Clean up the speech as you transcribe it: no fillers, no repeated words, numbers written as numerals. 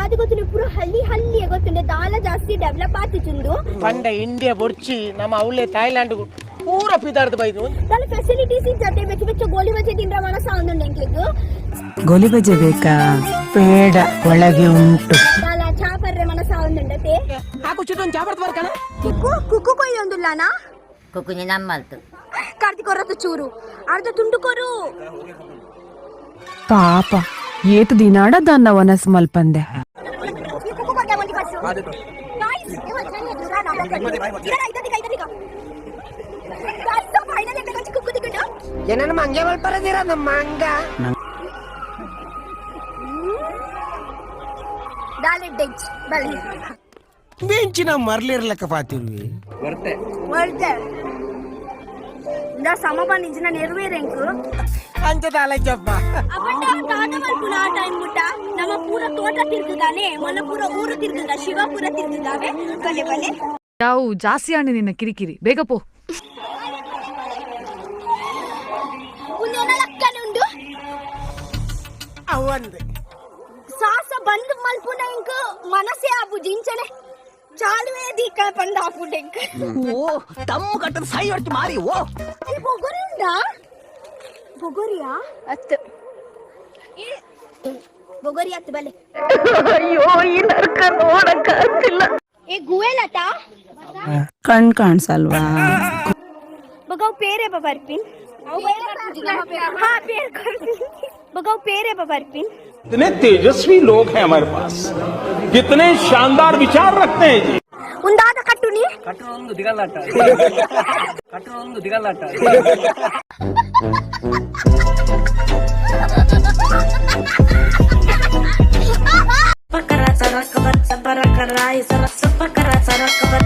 ದಾದಿ ಗೊತ್ತಿನ ಪೂರ ಹಳ್ಳಿ ಹಳ್ಳಿಯ ಗೊತ್ತುಂಡೆ ದಾಲ ಜಾಸ್ತಿ ಡೆವಲಪ್ ಆತಿಚುಂದು ಪಂಡ ಇಂಡಿಯಾ ಬೊಡ್ಚಿ ನಮ್ಮ ಅವಳೆ ಥಾಯ್ಲ್ಯಾಂಡ್ ಪೂರ ಪಿದಾರ್ದ ಬೈದು ದಾಲ ಫೆಸಿಲಿಟೀಸ್ ಜೊತೆ ಬೆಚ್ಚ ಬೆಚ್ಚ ಗೋಲಿ ಬಜೆ ತಿಂದ್ರ ಮನಸ ಆಂದುಂಡೆ ಎಂಕ್ಲೆಗ್ ಗೋಲಿ ಬಜೆ ಬೇಕಾ ಬೇಡ ಒಳಗೆ ಉಂಟು ದಾಲ ಚಾಪರ್ರೆ ಮನಸ ಆಂದುಂಡತೆ ಹಾಕು ಚಿಟ್ಟೊಂದು ಚಾಪರ್ದ ಬರ್ಕಣ ಕುಕ್ಕು ಕುಕ್ಕು ಕೊಯ್ಯೊಂದುಲ್ಲನಾ ಕುಕ್ಕುನಿ ನಮ್ಮಲ್ತು ಕಾರ್ತಿಕ್ ಕೊರತು ಚೂರು ಅರ್ಧ ತುಂಡು ಕೊರು ಪಾಪ ಏತು ದಿನಾಡ ದನ್ನ ವನಸ್ ಮಲ್ಪಂದೆ ಕುಕ್ಕು ಕೊಟ್ಟ ಮಂದಿ ಫಸ್ಟ್ ಗೈಸ್ ಇವ ಗೈಸ್ ಫೈನಲಿ ಬೇಗ ಕುಕ್ಕು ದಿಗಡ ಏನನ್ನ ಮಂಗೆ ಮಲ್ಪರದಿರ ನಮ್ಮ ಮಂಗ ದಾಲೆ ಡೆಚ್ ಬಲ್ಲಿ ಬೆಂಚಿನ ಮರ್ಲಿರ್ಲಕ್ಕ ಪಾತಿರ್ವಿ ವರ್ತೆ ಇಂದ ಸಮಬನ್ ಇಂಜಿನ ನೆರವೇರೆಂಕು ಅಂಚದ ಅಲೈಜಪ್ಪ ಅಪ್ಪಟ ತಾತ ಮಲ್ಪುನ ಆ ಟೈಮ್ ಮುಟ್ಟ ನಮ್ಮ ಪೂರ ತೋಟ ತಿರ್ಗುದಾನೆ ಮನ ಪೂರ ಊರು ತಿರ್ಗುದ ಶಿವಪುರ ತಿರ್ಗುದಾವೆ ಬಲೆ ಬಲೆ ಯಾವು ಜಾಸ್ತಿ ಆಣೆ ನಿನ್ನ ಕಿರಿಕಿರಿ ಬೇಗ ಪೋ ಉನ್ನೇನ ಲಕ್ಕನೆ ಉಂಡು ಅವಂದೆ ಸಾಸ ಬಂದು ಮಲ್ಪುನ ಇಂಕ ಮನಸೇ ಆಪು ಜಿಂಚನೆ ಚಾಲುವೆ ದೀಕ ಬಂದ ಆಪುಂಡೆ ಇಂಕ ಓ ತಮ್ಮ ಕಟ್ಟದ ಸೈ ಹೊಡ್ತು ಮಾರಿ ಓ ಇಲ್ಲಿ ಬೊಗೊರಿ ಉಂಡಾ ಬೊಗೊರಿಯಾ ಅತ್ತು ಬೊಗೊರಿ ಅತ್ತು ಬಲೆ ಅಯ್ಯೋ ಈ ನರ್ಕ ನೋಡಕ್ಕಾಗ್ತಿಲ್ಲ ಏ ಗುವೆಲತಾ ಕಣ್ ಕಾಣ್ಸಲ್ವಾ ಬಗಾವ್ ಪೇರೆ ಬರ್ಪಿನ್ ಹಾ ಪೇರ್ ಬರ್ಪಿನ್ बगाओ पेरे बबरपिन कितने तेजस्वी लोग हैं हमारे पास कितने शानदार विचार रखते हैं जी उंदाद कट्टुनी ಕಟ್ಟೊಂದು ದಿಗಲಾಟ ಕಟ್ಟೊಂದು ದಿಗಲಾಟ Pakara sarak kabat sabara karai sarak sapakara sarak kabat